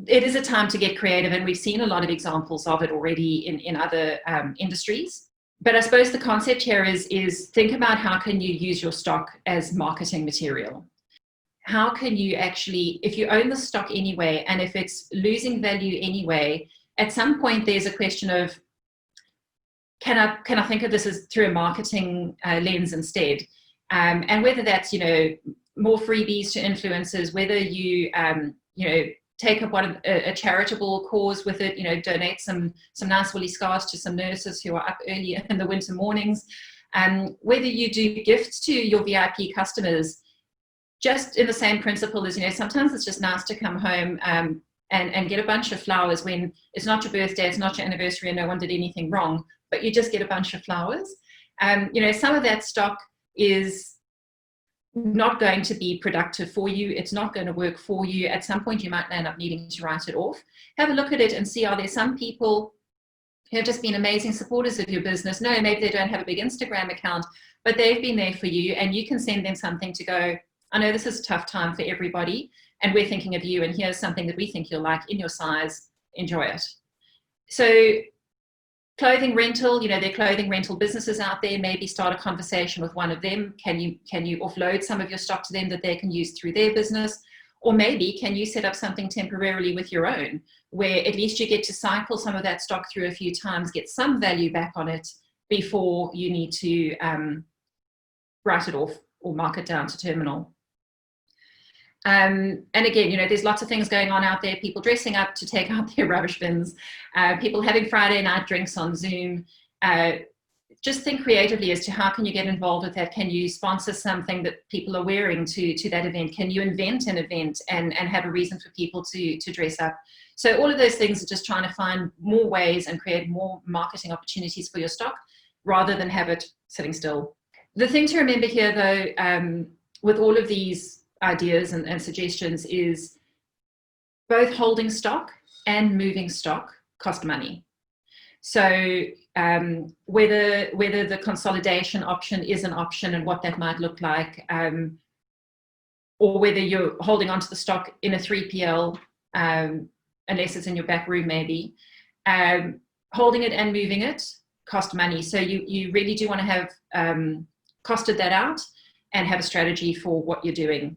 it is a time to get creative, and we've seen a lot of examples of it already in other industries. But I suppose the concept here is think about how can you use your stock as marketing material. How can you actually, if you own the stock anyway, and if it's losing value anyway, at some point there's a question of, can I think of this as through a marketing lens instead? And whether that's, more freebies to influencers, whether you, take up a charitable cause with it, donate some nice woolly scarves to some nurses who are up early in the winter mornings, whether you do gifts to your VIP customers, just in the same principle as, sometimes it's just nice to come home and get a bunch of flowers when it's not your birthday, it's not your anniversary, and no one did anything wrong, but you just get a bunch of flowers. Some of that stock is not going to be productive for you. It's not going to work for you. At some point, you might end up needing to write it off. Have a look at it and see, are there some people who have just been amazing supporters of your business? No, maybe they don't have a big Instagram account, but they've been there for you, and you can send them something to go, I know this is a tough time for everybody, and we're thinking of you, and here's something that we think you'll like in your size. Enjoy it. So clothing rental, there are clothing rental businesses out there. Maybe start a conversation with one of them. Can you offload some of your stock to them that they can use through their business? Or maybe can you set up something temporarily with your own, where at least you get to cycle some of that stock through a few times, get some value back on it before you need to write it off or mark it down to terminal. And again, there's lots of things going on out there, people dressing up to take out their rubbish bins, people having Friday night drinks on Zoom. Just think creatively as to how can you get involved with that? Can you sponsor something that people are wearing to that event? Can you invent an event and have a reason for people to dress up? So all of those things are just trying to find more ways and create more marketing opportunities for your stock rather than have it sitting still. The thing to remember here, though, with all of these ideas and suggestions is both holding stock and moving stock cost money. So whether the consolidation option is an option and what that might look like, or whether you're holding onto the stock in a 3PL, unless it's in your back room maybe, holding it and moving it cost money. So you really do want to have costed that out and have a strategy for what you're doing.